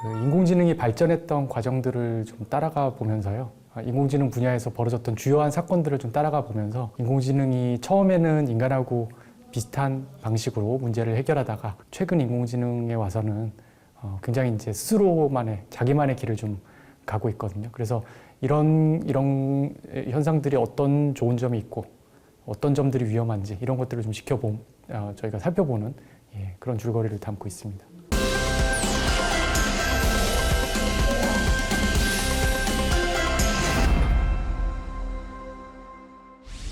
인공지능이 발전했던 과정들을 좀 따라가 보면서요. 인공지능 분야에서 벌어졌던 주요한 사건들을 좀 따라가 보면서 인공지능이 처음에는 인간하고 비슷한 방식으로 문제를 해결하다가 최근 인공지능에 와서는 굉장히 이제 스스로만의 자기만의 길을 좀 가고 있거든요. 그래서 이런 현상들이 어떤 좋은 점이 있고 어떤 점들이 위험한지 이런 것들을 좀 저희가 살펴보는 그런 줄거리를 담고 있습니다.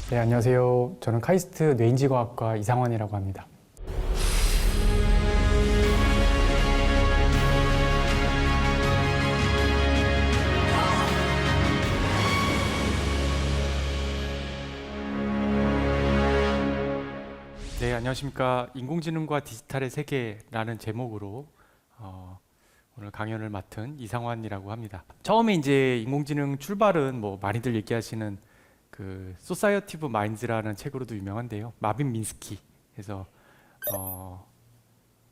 네, 안녕하세요. 저는 카이스트 뇌인지과학과 이상환이라고 합니다. 네, 안녕하십니까. 인공지능과 디지털의 세계라는 제목으로 오늘 강연을 맡은 이상환이라고 합니다. 처음에 이제 인공지능 출발은 많이들 얘기하시는 그 소사이어티 오브 마인드라는 책으로도 유명한데요. 마빈 민스키에서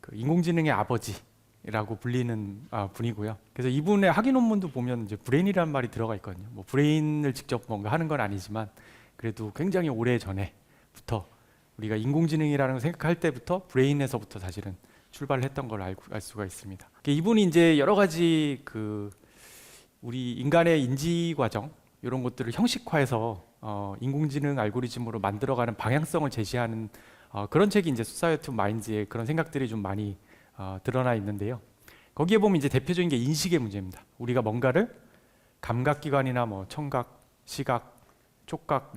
그 인공지능의 아버지라고 불리는 분이고요. 그래서 이분의 학위 논문도 보면 이제 브레인이라는 말이 들어가 있거든요. 브레인을 직접 뭔가 하는 건 아니지만 그래도 굉장히 오래 전에부터 우리가 인공지능이라는 걸 생각할 때부터 브레인에서부터 사실은 출발을 했던 걸 알 수가 있습니다. 이분이 이제 여러 가지 그 우리 인간의 인지 과정 이런 것들을 형식화해서 인공지능 알고리즘으로 만들어가는 방향성을 제시하는 그런 책이 이제 소사이어티 오브 마인드의 그런 생각들이 좀 많이 드러나 있는데요. 거기에 보면 이제 대표적인 게 인식의 문제입니다. 우리가 뭔가를 감각기관이나 청각, 시각, 촉각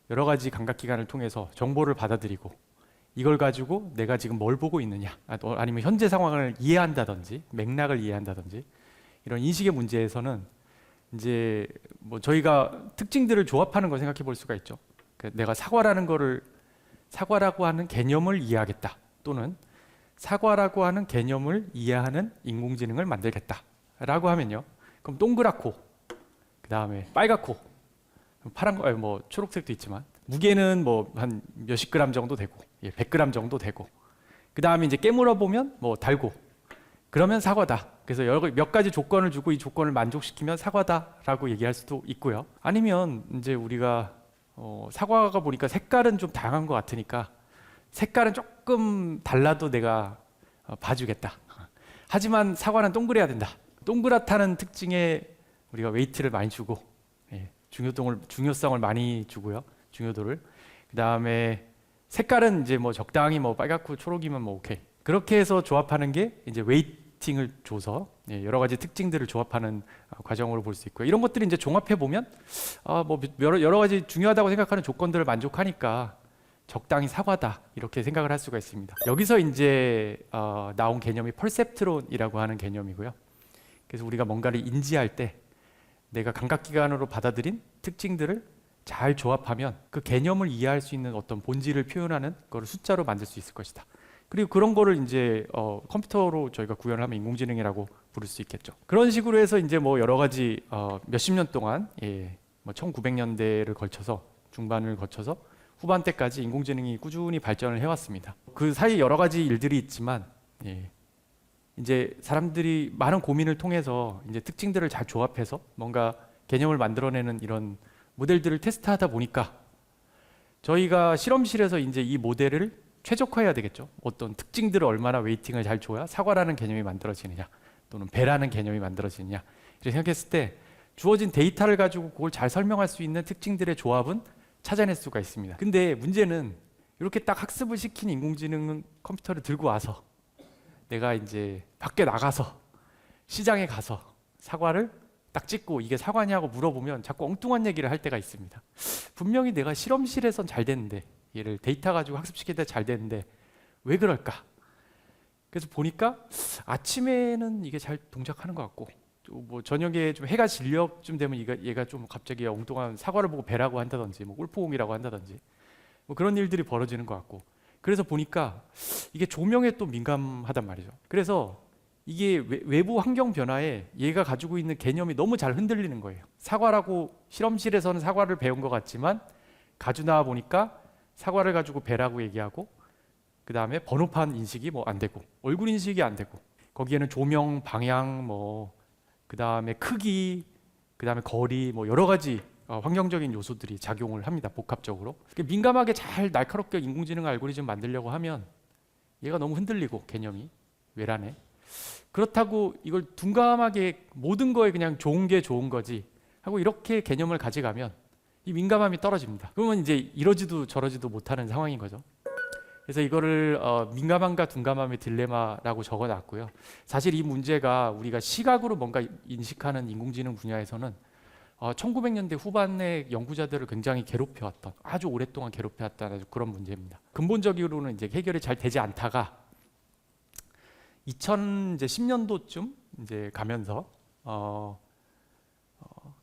여러 가지 감각기관을 통해서 정보를 받아들이고 이걸 가지고 내가 지금 뭘 보고 있느냐 아니면 현재 상황을 이해한다든지 맥락을 이해한다든지 이런 인식의 문제에서는 이제 저희가 특징들을 조합하는 걸 생각해 볼 수가 있죠. 내가 사과라고 하는 개념을 이해하겠다 또는 사과라고 하는 개념을 이해하는 인공지능을 만들겠다라고 하면요. 그럼 동그랗고 그 다음에 빨갛고 파란 거 초록색도 있지만 무게는 한 몇십 그램 정도 되고 100g 정도 되고 그 다음에 이제 깨물어 보면 달고 그러면 사과다. 그래서 몇 가지 조건을 주고 이 조건을 만족시키면 사과다라고 얘기할 수도 있고요. 아니면 이제 우리가 사과가 보니까 색깔은 좀 다양한 것 같으니까 색깔은 조금 달라도 내가 봐주겠다. 하지만 사과는 동그래야 된다. 동그랗다는 특징에 우리가 웨이트를 많이 주고 중요성을 많이 주고요. 중요도를. 그 다음에 색깔은 이제 적당히 빨갛고 초록이면 오케이. 그렇게 해서 조합하는 게 이제 웨이팅을 줘서 여러 가지 특징들을 조합하는 과정으로 볼 수 있고요. 이런 것들이 이제 종합해 보면 여러 가지 중요하다고 생각하는 조건들을 만족하니까 적당히 사과다 이렇게 생각을 할 수가 있습니다. 여기서 이제 나온 개념이 퍼셉트론이라고 하는 개념이고요. 그래서 우리가 뭔가를 인지할 때 내가 감각기관으로 받아들인 특징들을 잘 조합하면 그 개념을 이해할 수 있는 어떤 본질을 표현하는 거를 숫자로 만들 수 있을 것이다. 그리고 그런 거를 이제 컴퓨터로 저희가 구현을 하면 인공지능이라고 부를 수 있겠죠. 그런 식으로 해서 이제 여러 가지 몇십 년 동안 1900년대를 거쳐서 중반을 거쳐서 후반 때까지 인공지능이 꾸준히 발전을 해왔습니다. 그 사이 여러 가지 일들이 있지만 이제 사람들이 많은 고민을 통해서 이제 특징들을 잘 조합해서 뭔가 개념을 만들어내는 이런 모델들을 테스트하다 보니까 저희가 실험실에서 이제 이 모델을 최적화해야 되겠죠. 어떤 특징들을 얼마나 웨이팅을 잘 줘야 사과라는 개념이 만들어지느냐 또는 배라는 개념이 만들어지느냐 이렇게 생각했을 때 주어진 데이터를 가지고 그걸 잘 설명할 수 있는 특징들의 조합은 찾아낼 수가 있습니다. 근데 문제는 이렇게 딱 학습을 시킨 인공지능 컴퓨터를 들고 와서 내가 이제 밖에 나가서 시장에 가서 사과를 딱 찍고 이게 사과냐고 물어보면 자꾸 엉뚱한 얘기를 할 때가 있습니다. 분명히 내가 실험실에선 잘 됐는데 얘를 데이터 가지고 학습시킬 때 잘 됐는데 왜 그럴까? 그래서 보니까 아침에는 이게 잘 동작하는 것 같고 저녁에 좀 해가 질녘쯤 되면 얘가 좀 갑자기 엉뚱한 사과를 보고 배라고 한다든지 꿀포옹이라고 한다든지 그런 일들이 벌어지는 것 같고 그래서 보니까 이게 조명에 또 민감하단 말이죠. 그래서 이게 외부 환경 변화에 얘가 가지고 있는 개념이 너무 잘 흔들리는 거예요. 사과라고 실험실에서는 사과를 배운 것 같지만 가져 나와 보니까 사과를 가지고 배라고 얘기하고 그 다음에 번호판 인식이 안 되고 얼굴 인식이 안 되고 거기에는 조명, 방향, 뭐 그다음에 크기, 그다음에 거리, 뭐 여러 가지 환경적인 요소들이 작용을 합니다. 복합적으로. 민감하게 잘 날카롭게 인공지능 알고리즘 만들려고 하면 얘가 너무 흔들리고 개념이 외란해. 그렇다고 이걸 둔감하게 모든 거에 그냥 좋은 게 좋은 거지 하고 이렇게 개념을 가져가면 이 민감함이 떨어집니다. 그러면 이제 이러지도 저러지도 못하는 상황인 거죠. 그래서 이거를 민감함과 둔감함의 딜레마라고 적어놨고요. 사실 이 문제가 우리가 시각으로 뭔가 인식하는 인공지능 분야에서는 1900년대 후반에 연구자들을 굉장히 괴롭혀왔던, 아주 오랫동안 괴롭혀왔다는 그런 문제입니다. 근본적으로는 이제 해결이 잘 되지 않다가 2010년도쯤 이제 가면서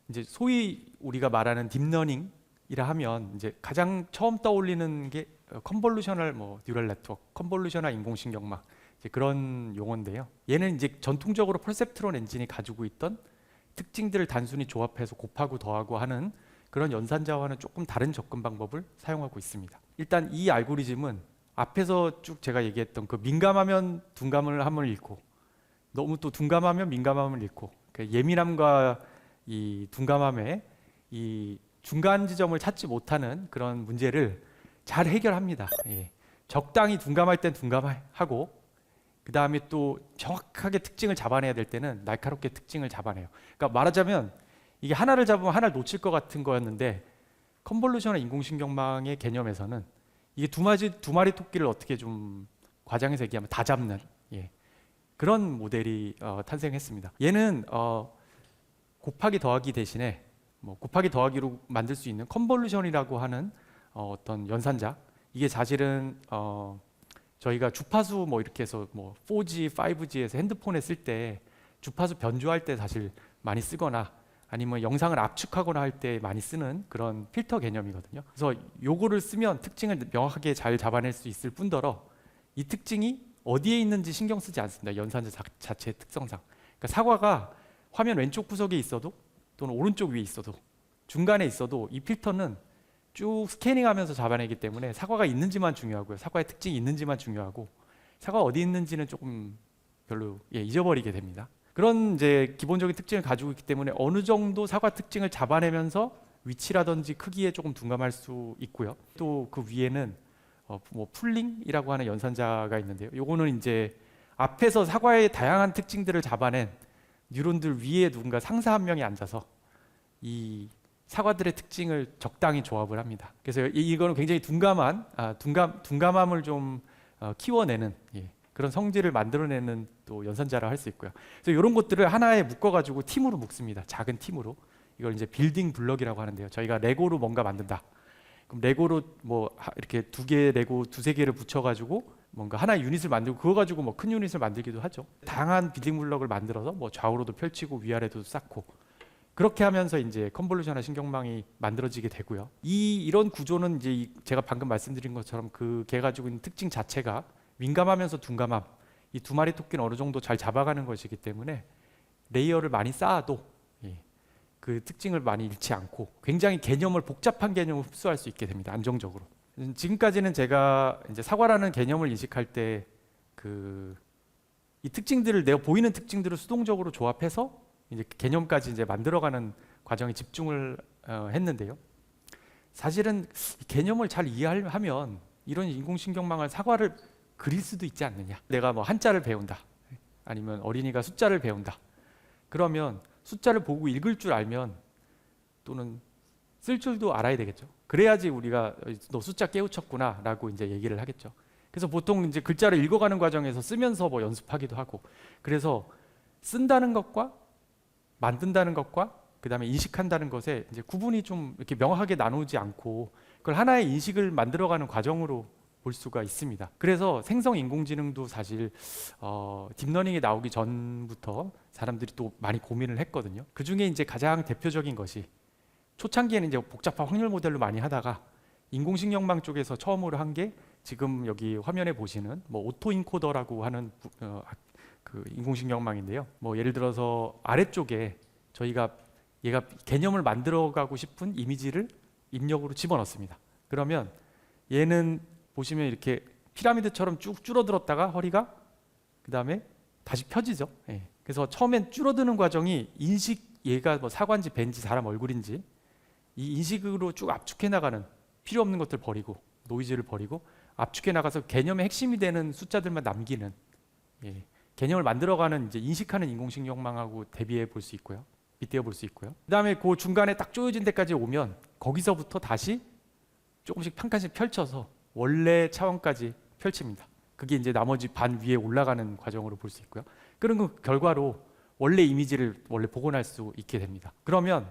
이제 소위 우리가 말하는 딥러닝이라 하면 이제 가장 처음 떠올리는 게 컨볼루셔널 뉴럴 네트워크, 컨볼루셔널 인공신경막 이제 그런 용어인데요. 얘는 이제 전통적으로 퍼셉트론 엔진이 가지고 있던 특징들을 단순히 조합해서 곱하고 더하고 하는 그런 연산자와는 조금 다른 접근 방법을 사용하고 있습니다. 일단 이 알고리즘은 앞에서 쭉 제가 얘기했던 그 민감하면 둔감함을 잃고 너무 또 둔감하면 민감함을 잃고 예민함과 이 둔감함의 이 중간 지점을 찾지 못하는 그런 문제를 잘 해결합니다. 예. 적당히 둔감할 땐 둔감하고 그 다음에 또 정확하게 특징을 잡아내야 될 때는 날카롭게 특징을 잡아내요. 그러니까 말하자면 이게 하나를 잡으면 하나를 놓칠 것 같은 거였는데 컨볼루셔널 인공신경망의 개념에서는 이게 두 마리 토끼를 어떻게 좀 과장해서 얘기하면 다 잡는 그런 모델이 탄생했습니다. 얘는 곱하기 더하기 대신에 곱하기 더하기로 만들 수 있는 컨볼루션이라고 하는 어떤 연산자, 이게 사실은 저희가 주파수 이렇게 해서 4G, 5G에서 핸드폰에 쓸 때 주파수 변조할 때 사실 많이 쓰거나 아니면 영상을 압축하거나 할 때 많이 쓰는 그런 필터 개념이거든요. 그래서 요거를 쓰면 특징을 명확하게 잘 잡아낼 수 있을 뿐더러 이 특징이 어디에 있는지 신경 쓰지 않습니다. 연산자 자체의 특성상. 그러니까 사과가 화면 왼쪽 구석에 있어도 또는 오른쪽 위에 있어도 중간에 있어도 이 필터는 쭉 스캐닝하면서 잡아내기 때문에 사과가 있는지만 중요하고요. 사과의 특징이 있는지만 중요하고 사과가 어디 있는지는 조금 별로 잊어버리게 됩니다. 그런 이제 기본적인 특징을 가지고 있기 때문에 어느 정도 사과 특징을 잡아내면서 위치라든지 크기에 조금 둔감할 수 있고요. 또 그 위에는 풀링이라고 하는 연산자가 있는데요. 요거는 이제 앞에서 사과의 다양한 특징들을 잡아낸 뉴런들 위에 누군가 상사 한 명이 앉아서 이 사과들의 특징을 적당히 조합을 합니다. 그래서 이거는 굉장히 둔감함을 좀 키워내는 그런 성질을 만들어내는 또 연산자라 할 수 있고요. 그래서 이런 것들을 하나에 묶어가지고 팀으로 묶습니다. 작은 팀으로. 이걸 이제 빌딩 블럭이라고 하는데요. 저희가 레고로 뭔가 만든다. 그럼 레고로 이렇게 레고 두세 개를 붙여가지고 뭔가 하나의 유닛을 만들고 그거 가지고 큰 유닛을 만들기도 하죠. 다양한 빌딩 블럭을 만들어서 좌우로도 펼치고 위아래도 쌓고 그렇게 하면서 이제 컨볼루셔널 신경망이 만들어지게 되고요. 이런 구조는 이제 제가 방금 말씀드린 것처럼 걔 가지고 있는 특징 자체가 민감하면서 둔감함, 이 두 마리 토끼는 어느 정도 잘 잡아가는 것이기 때문에 레이어를 많이 쌓아도 그 특징을 많이 잃지 않고 굉장히 복잡한 개념을 흡수할 수 있게 됩니다. 안정적으로. 지금까지는 제가 이제 사과라는 개념을 인식할 때 이 특징들을 내가 보이는 특징들을 수동적으로 조합해서 이제 개념까지 이제 만들어가는 과정에 집중을 했는데요. 사실은 이 개념을 잘 이해하면 이런 인공신경망을 사과를 그릴 수도 있지 않느냐. 내가 한자를 배운다. 아니면 어린이가 숫자를 배운다. 그러면 숫자를 보고 읽을 줄 알면 또는 쓸 줄도 알아야 되겠죠. 그래야지 우리가 너 숫자 깨우쳤구나 라고 이제 얘기를 하겠죠. 그래서 보통 이제 글자를 읽어가는 과정에서 쓰면서 연습하기도 하고 그래서 쓴다는 것과 만든다는 것과 그 다음에 인식한다는 것에 이제 구분이 좀 이렇게 명확하게 나누지 않고 그걸 하나의 인식을 만들어가는 과정으로 볼 수가 있습니다. 그래서 생성 인공지능도 사실 딥러닝이 나오기 전부터 사람들이 또 많이 고민을 했거든요. 그 중에 이제 가장 대표적인 것이 초창기에는 이제 복잡한 확률 모델로 많이 하다가 인공신경망 쪽에서 처음으로 한 게 지금 여기 화면에 보시는 오토 인코더라고 하는 그 인공신경망인데요. 예를 들어서 아래쪽에 저희가 얘가 개념을 만들어가고 싶은 이미지를 입력으로 집어넣습니다. 그러면 얘는 보시면 이렇게 피라미드처럼 쭉 줄어들었다가 허리가 그 다음에 다시 펴지죠. 예. 그래서 처음엔 줄어드는 과정이 인식, 얘가 뭐 사과인지 벤지 사람 얼굴인지 이 인식으로 쭉 압축해 나가는, 필요 없는 것들 버리고 노이즈를 버리고 압축해 나가서 개념의 핵심이 되는 숫자들만 남기는, 예. 개념을 만들어가는 이제 인식하는 인공신경망하고 대비해 볼 수 있고요. 빗대어 볼 수 있고요. 그다음에 그 중간에 딱 조여진 데까지 오면 거기서부터 다시 조금씩 한 칸씩 펼쳐서 원래 차원까지 펼칩니다. 그게 이제 나머지 반 위에 올라가는 과정으로 볼 수 있고요. 그런 그 결과로 원래 이미지를 원래 복원할 수 있게 됩니다. 그러면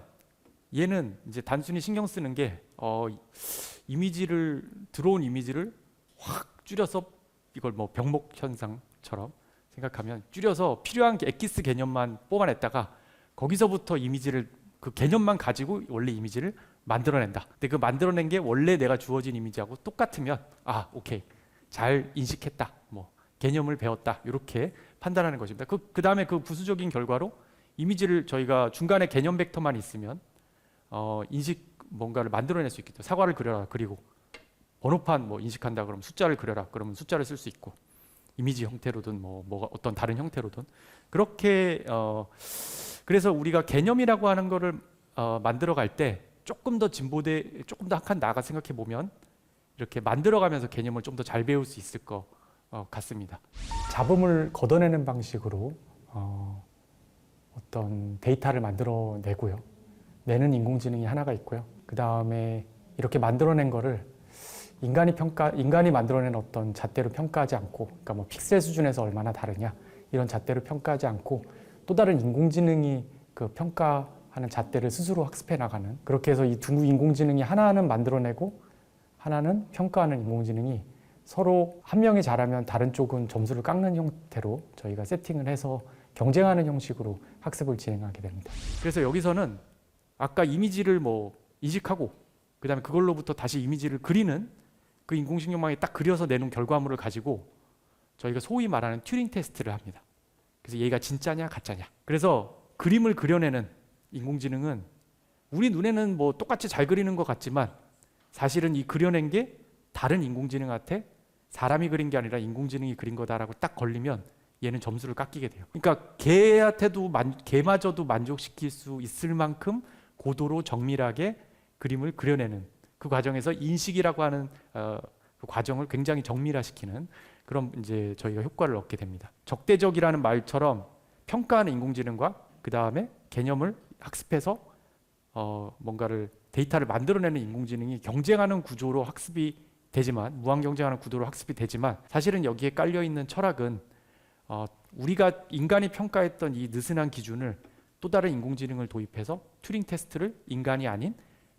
얘는 이제 단순히 신경 쓰는 게 이미지를, 들어온 이미지를 확 줄여서, 이걸 뭐 병목 현상처럼 생각하면 줄여서 필요한 엑기스 개념만 뽑아냈다가 거기서부터 이미지를, 그 개념만 가지고 원래 이미지를 만들어낸다. 근데 그 만들어낸 게 원래 내가 주어진 이미지하고 똑같으면 오케이, 잘 인식했다, 뭐 개념을 배웠다, 이렇게 판단하는 것입니다. 그 다음에 그 부수적인 결과로 이미지를 저희가 중간에 개념 벡터만 있으면 인식 뭔가를 만들어낼 수 있겠죠. 사과를 그려라, 그리고 번호판 뭐 인식한다 그러면 숫자를 그려라, 그러면 숫자를 쓸 수 있고, 이미지 형태로든 뭐가 어떤 다른 형태로든 그렇게 그래서 우리가 개념이라고 하는 거를 만들어 갈 때 조금 더 조금 더 한 칸 나아가 생각해 보면 이렇게 만들어가면서 개념을 좀 더 잘 배울 수 있을 것 같습니다. 잡음을 걷어내는 방식으로 어떤 데이터를 만들어내고요. 내는 인공지능이 하나가 있고요. 그 다음에 이렇게 만들어낸 거를 인간이 만들어낸 어떤 잣대로 평가하지 않고, 그러니까 뭐 픽셀 수준에서 얼마나 다르냐 이런 잣대로 평가하지 않고, 또 다른 인공지능이 그 평가하는 잣대를 스스로 학습해 나가는, 그렇게 해서 이 두 인공지능이 하나는 만들어내고 하나는 평가하는 인공지능이 서로 한 명이 잘하면 다른 쪽은 점수를 깎는 형태로 저희가 세팅을 해서 경쟁하는 형식으로 학습을 진행하게 됩니다. 그래서 여기서는 아까 이미지를 뭐 인식하고 그 다음에 그걸로부터 다시 이미지를 그리는 그 인공신경망이 딱 그려서 내놓은 결과물을 가지고 저희가 소위 말하는 튜링 테스트를 합니다. 그래서 얘가 진짜냐 가짜냐. 그래서 그림을 그려내는 인공지능은 우리 눈에는 뭐 똑같이 잘 그리는 것 같지만 사실은 이 그려낸 게 다른 인공지능한테 사람이 그린 게 아니라 인공지능이 그린 거다라고 딱 걸리면 얘는 점수를 깎이게 돼요. 그러니까 걔마저도 만족시킬 수 있을 만큼 고도로 정밀하게 그림을 그려내는 그 과정에서 인식이라고 하는 그 과정을 굉장히 정밀화시키는 그런 이제 저희가 효과를 얻게 됩니다. 적대적이라는 말처럼 평가하는 인공지능과 그 다음에 개념을 학습해서 뭔가를 데이터를 만들어내는 인공지능이 경쟁하는 구조로 학습이 되지만, 무한 경쟁하는 구도로 학습이 되지만, 사실은 여기에 깔려 있는 철학은 우리가 인간이 평가했던 이 느슨한 기준을 또 다른 인공지능을 도입해서 튜링 테스트를 인간이 아닌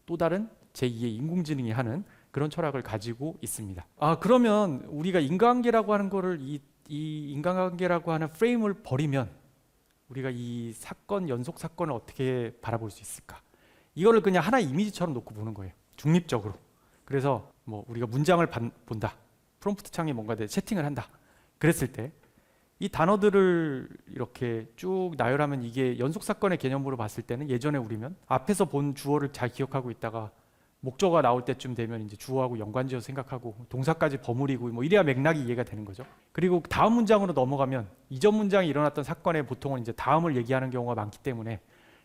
또 다른 제2의 인공지능이 하는 그런 철학을 가지고 있습니다. 그러면 우리가 인과관계라고 하는 거를 이 인과관계라고 하는 프레임을 버리면 우리가 이 사건, 연속 사건을 어떻게 바라볼 수 있을까? 이거를 그냥 하나의 이미지처럼 놓고 보는 거예요. 중립적으로. 그래서 뭐 우리가 문장을 본다. 프롬프트 창에 뭔가 채팅을 한다. 그랬을 때 이 단어들을 이렇게 쭉 나열하면 이게 연속 사건의 개념으로 봤을 때는 예전에 우리면 앞에서 본 주어를 잘 기억하고 있다가 목적어가 나올 때쯤 되면 이제 주어하고 연관지어 생각하고 동사까지 버무리고 뭐 이래야 맥락이 이해가 되는 거죠. 그리고 다음 문장으로 넘어가면 이전 문장이 일어났던 사건의 보통은 이제 다음을 얘기하는 경우가 많기 때문에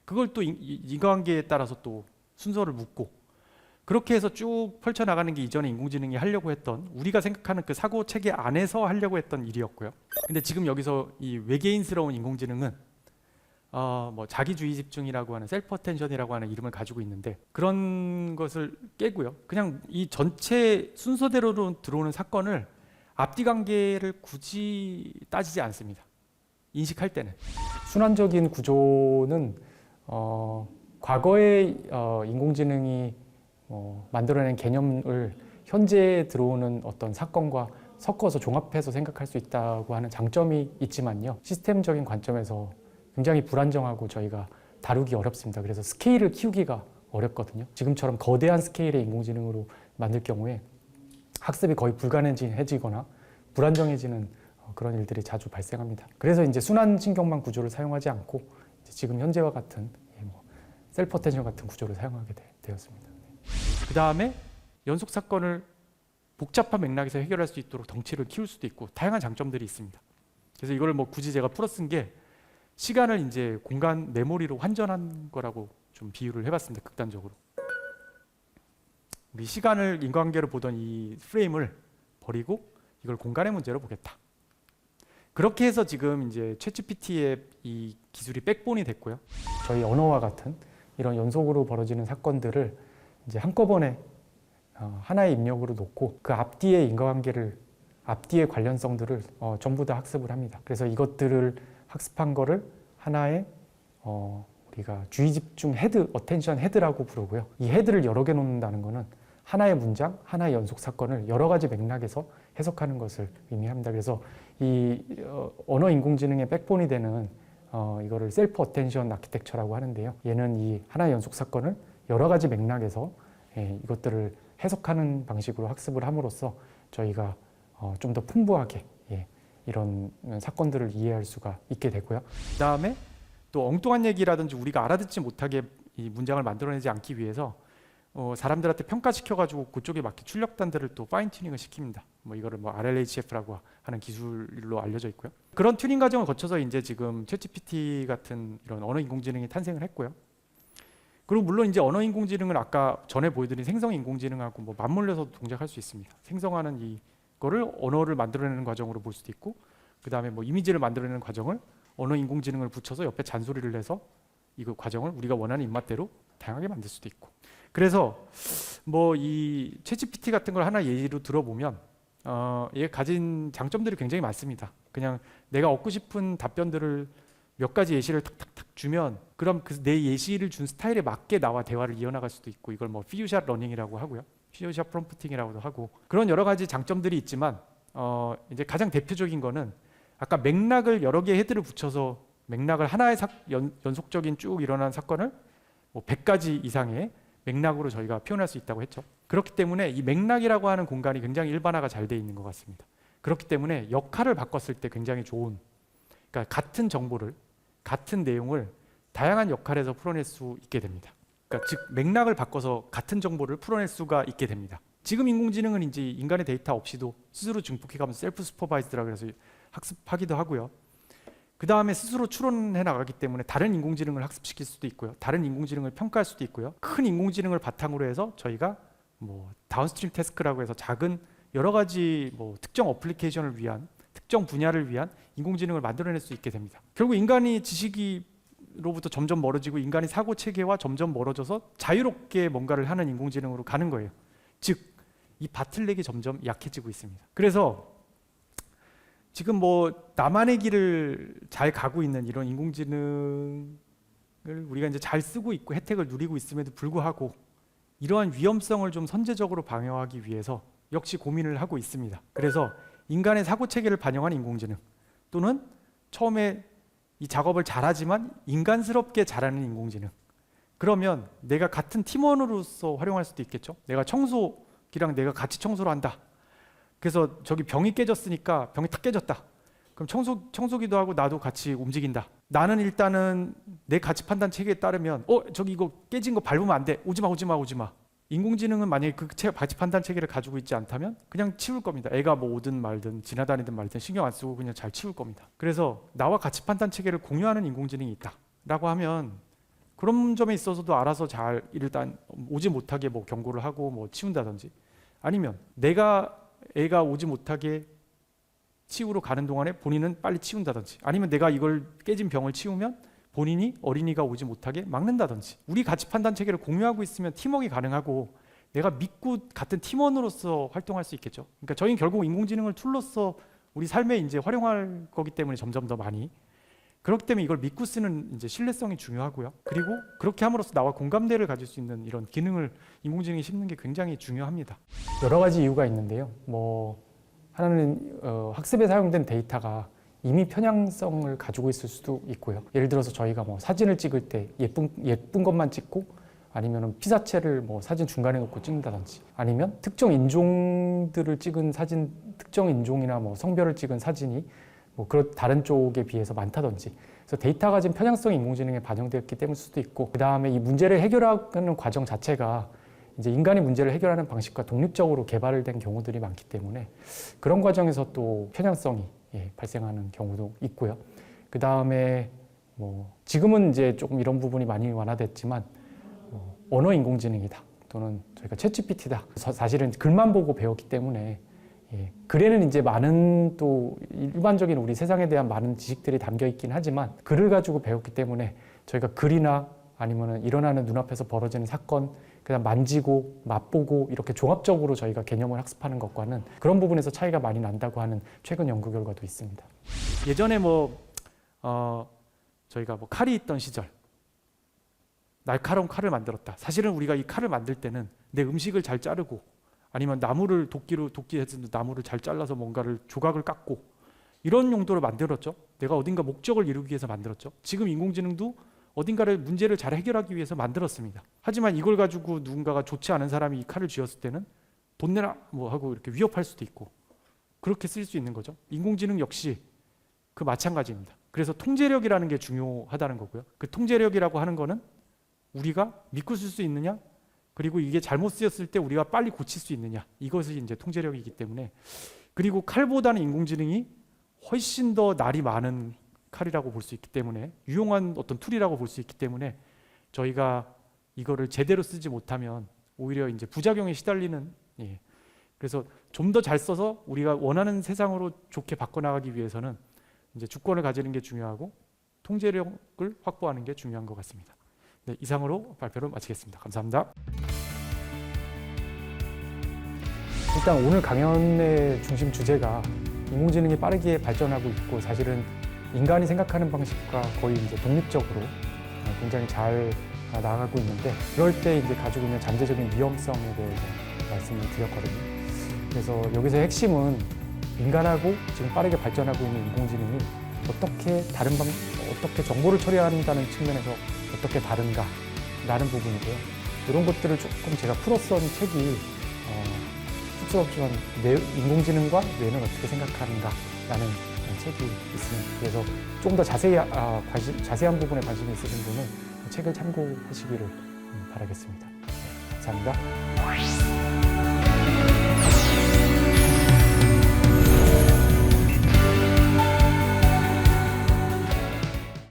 그걸 또 인과관계에 따라서 또 순서를 묻고 그렇게 해서 쭉 펼쳐나가는 게 이전에 인공지능이 하려고 했던, 우리가 생각하는 그 사고 체계 안에서 하려고 했던 일이었고요. 근데 지금 여기서 이 외계인스러운 인공지능은 뭐 자기주의 집중이라고 하는 셀프 어텐션이라고 하는 이름을 가지고 있는데 그런 것을 깨고요. 그냥 이 전체 순서대로 들어오는 사건을 앞뒤 관계를 굳이 따지지 않습니다. 인식할 때는 순환적인 구조는 과거의 인공지능이 만들어낸 개념을 현재 들어오는 어떤 사건과 섞어서 종합해서 생각할 수 있다고 하는 장점이 있지만요. 시스템적인 관점에서 굉장히 불안정하고 저희가 다루기 어렵습니다. 그래서 스케일을 키우기가 어렵거든요. 지금처럼 거대한 스케일의 인공지능으로 만들 경우에 학습이 거의 불가능해지거나 불안정해지는 그런 일들이 자주 발생합니다. 그래서 이제 순환 신경망 구조를 사용하지 않고 지금 현재와 같은 셀프 어텐션 같은 구조를 사용하게 되었습니다. 그 다음에 연속 사건을 복잡한 맥락에서 해결할 수 있도록 덩치를 키울 수도 있고 다양한 장점들이 있습니다. 그래서 이걸 뭐 굳이 제가 풀어 쓴 게 시간을 이제 공간 메모리로 환전한 거라고 좀 비유를 해봤습니다. 극단적으로. 우리 시간을 인과관계로 보던 이 프레임을 버리고 이걸 공간의 문제로 보겠다. 그렇게 해서 지금 이제 챗GPT의 이 기술이 백본이 됐고요. 저희 언어와 같은 이런 연속으로 벌어지는 사건들을 이제 한꺼번에 하나의 입력으로 놓고 그 앞뒤의 인과관계를 앞뒤의 관련성들을 전부 다 학습을 합니다. 그래서 이것들을 학습한 거를 하나의 우리가 주의 집중 헤드, 어텐션 헤드라고 부르고요. 이 헤드를 여러 개 놓는다는 거는 하나의 문장, 하나의 연속 사건을 여러 가지 맥락에서 해석하는 것을 의미합니다. 그래서 이 언어 인공지능의 백본이 되는 이거를 셀프 어텐션 아키텍처라고 하는데요. 얘는 이 하나의 연속 사건을 여러 가지 맥락에서 이것들을 해석하는 방식으로 학습을 함으로써 저희가 좀 더 풍부하게 이런 사건들을 이해할 수가 있게 되고요. 그 다음에 또 엉뚱한 얘기라든지 우리가 알아듣지 못하게 이 문장을 만들어내지 않기 위해서 사람들한테 평가시켜가지고 그쪽에 맞게 출력단들을 또 파인 튜닝을 시킵니다. 뭐 이거를 뭐 RLHF라고 하는 기술로 알려져 있고요. 그런 튜닝 과정을 거쳐서 이제 지금 챗GPT 같은 이런 언어 인공지능이 탄생을 했고요. 그리고 물론 이제 언어 인공지능을 아까 전에 보여드린 생성 인공지능하고 뭐 맞물려서 동작할 수 있습니다. 생성하는 이거를 언어를 만들어내는 과정으로 볼 수도 있고, 그 다음에 뭐 이미지를 만들어내는 과정을 언어 인공지능을 붙여서 옆에 잔소리를 해서 이거 과정을 우리가 원하는 입맛대로 다양하게 만들 수도 있고. 그래서 뭐 이 챗GPT 같은 걸 하나 예로 들어보면 얘가 가진 장점들이 굉장히 많습니다. 그냥 내가 얻고 싶은 답변들을 몇 가지 예시를 탁탁탁 주면 그럼 그 내 예시를 준 스타일에 맞게 나와 대화를 이어나갈 수도 있고, 이걸 뭐 피규샷 러닝이라고 하고요. 피규샷 프롬프팅이라고도 하고, 그런 여러 가지 장점들이 있지만 이제 가장 대표적인 거는 아까 맥락을 여러 개의 헤드를 붙여서 맥락을 하나의 연속적인 쭉 일어난 사건을 뭐 100가지 이상의 맥락으로 저희가 표현할 수 있다고 했죠. 그렇기 때문에 이 맥락이라고 하는 공간이 굉장히 일반화가 잘 돼 있는 것 같습니다. 그렇기 때문에 역할을 바꿨을 때 굉장히 좋은, 그러니까 같은 정보를, 같은 내용을 다양한 역할에서 풀어낼 수 있게 됩니다. 그러니까 즉 맥락을 바꿔서 같은 정보를 풀어낼 수가 있게 됩니다. 지금 인공지능은 이제 인간의 데이터 없이도 스스로 증폭해가면서 셀프 슈퍼바이즈드라 그래서 학습하기도 하고요. 그 다음에 스스로 추론해 나가기 때문에 다른 인공지능을 학습시킬 수도 있고요. 다른 인공지능을 평가할 수도 있고요. 큰 인공지능을 바탕으로 해서 저희가 뭐 다운스트림 태스크라고 해서 작은 여러 가지 뭐 특정 어플리케이션을 위한, 특정 분야를 위한 인공지능을 만들어낼 수 있게 됩니다. 결국 인간이 지식으로부터 점점 멀어지고 인간이 사고 체계와 점점 멀어져서 자유롭게 뭔가를 하는 인공지능으로 가는 거예요. 즉, 이 바틀렉이 점점 약해지고 있습니다. 그래서 지금 뭐 나만의 길을 잘 가고 있는 이런 인공지능을 우리가 이제 잘 쓰고 있고 혜택을 누리고 있음에도 불구하고 이러한 위험성을 좀 선제적으로 방어하기 위해서 역시 고민을 하고 있습니다. 그래서 인간의 사고 체계를 반영한 인공지능, 또는 처음에 이 작업을 잘하지만 인간스럽게 잘하는 인공지능. 그러면 내가 같은 팀원으로서 활용할 수도 있겠죠. 내가 청소기랑 내가 같이 청소를 한다. 그래서 저기 병이 깨졌으니까 병이 탁 깨졌다. 그럼 청소기도 하고 나도 같이 움직인다. 나는 일단은 내 가치 판단 체계에 따르면 저기 이거 깨진 거 밟으면 안 돼. 오지 마, 오지 마, 오지 마. 인공지능은 만약에 그 가치 판단 체계를 가지고 있지 않다면 그냥 치울 겁니다. 애가 뭐 오든 말든 지나다니든 말든 신경 안 쓰고 그냥 잘 치울 겁니다. 그래서 나와 가치 판단 체계를 공유하는 인공지능이 있다라고 하면 그런 점에 있어서도 알아서 잘 일단 오지 못하게 뭐 경고를 하고 뭐 치운다든지, 아니면 애가 오지 못하게 치우러 가는 동안에 본인은 빨리 치운다든지, 아니면 내가 이걸 깨진 병을 치우면 본인이 어린이가 오지 못하게 막는다든지. 우리 가치 판단 체계를 공유하고 있으면 팀워크가 가능하고 내가 믿고 같은 팀원으로서 활동할 수 있겠죠. 그러니까 저희는 결국 인공지능을 툴로서 우리 삶에 이제 활용할 거기 때문에 점점 더 많이, 그렇기 때문에 이걸 믿고 쓰는 이제 신뢰성이 중요하고요. 그리고 그렇게 함으로써 나와 공감대를 가질 수 있는 이런 기능을 인공지능이 심는 게 굉장히 중요합니다. 여러 가지 이유가 있는데요. 뭐 하나는 학습에 사용된 데이터가 이미 편향성을 가지고 있을 수도 있고요. 예를 들어서 저희가 뭐 사진을 찍을 때 예쁜 것만 찍고, 아니면 피사체를 뭐 사진 중간에 놓고 찍는다든지, 아니면 특정 인종들을 찍은 사진, 특정 인종이나 뭐 성별을 찍은 사진이 뭐 다른 쪽에 비해서 많다든지. 그래서 데이터가 가진 편향성이 인공지능에 반영되었기 때문일 수도 있고, 그 다음에 이 문제를 해결하는 과정 자체가 이제 인간이 문제를 해결하는 방식과 독립적으로 개발된 경우들이 많기 때문에 그런 과정에서 또 편향성이 발생하는 경우도 있고요. 그 다음에 뭐 지금은 이제 조금 이런 부분이 많이 완화됐지만 언어 인공지능이다 또는 저희가 챗GPT다. 사실은 글만 보고 배웠기 때문에 글에는 이제 많은 또 일반적인 우리 세상에 대한 많은 지식들이 담겨 있긴 하지만 글을 가지고 배웠기 때문에 저희가 글이나 아니면 일어나는 눈앞에서 벌어지는 사건, 그다음 만지고 맛보고 이렇게 종합적으로 저희가 개념을 학습하는 것과는 그런 부분에서 차이가 많이 난다고 하는 최근 연구 결과도 있습니다. 예전에 저희가 칼이 있던 시절 날카로운 칼을 만들었다. 사실은 우리가 이 칼을 만들 때는 내 음식을 잘 자르고 아니면 나무를 도끼에서 나무를 잘 잘라서 뭔가를 조각을 깎고 이런 용도로 만들었죠. 내가 어딘가 목적을 이루기 위해서 만들었죠. 지금 인공지능도 어딘가를 문제를 잘 해결하기 위해서 만들었습니다. 하지만 이걸 가지고 누군가가 좋지 않은 사람이 이 칼을 쥐었을 때는 돈 내라 뭐 하고 이렇게 위협할 수도 있고 그렇게 쓸 수 있는 거죠. 인공지능 역시 그 마찬가지입니다. 그래서 통제력이라는 게 중요하다는 거고요. 그 통제력이라고 하는 거는 우리가 믿고 쓸 수 있느냐, 그리고 이게 잘못 쓰였을 때 우리가 빨리 고칠 수 있느냐, 이것이 이제 통제력이기 때문에, 그리고 칼보다는 인공지능이 훨씬 더 날이 많은 칼이라고 볼 수 있기 때문에 유용한 어떤 툴이라고 볼 수 있기 때문에 저희가 이거를 제대로 쓰지 못하면 오히려 이제 부작용에 시달리는 그래서 좀 더 잘 써서 우리가 원하는 세상으로 좋게 바꿔나가기 위해서는 이제 주권을 가지는 게 중요하고 통제력을 확보하는 게 중요한 것 같습니다. 네, 이상으로 발표를 마치겠습니다. 감사합니다. 일단 오늘 강연의 중심 주제가 인공지능이 빠르게 발전하고 있고 사실은 인간이 생각하는 방식과 거의 이제 독립적으로 굉장히 잘 나아가고 있는데 그럴 때 이제 가지고 있는 잠재적인 위험성에 대해서 말씀을 드렸거든요. 그래서 여기서 핵심은 인간하고 지금 빠르게 발전하고 있는 인공지능이 어떻게 정보를 처리한다는 측면에서 어떻게 다른가라는 부분이고요. 이런 것들을 조금 제가 풀어쓴 책이 쑥스럽지만 인공지능과 뇌는 어떻게 생각하는가라는 책이 있습니다. 그래서 좀 더 자세한 부분에 관심이 있으신 분은 책을 참고하시기를 바라겠습니다. 감사합니다.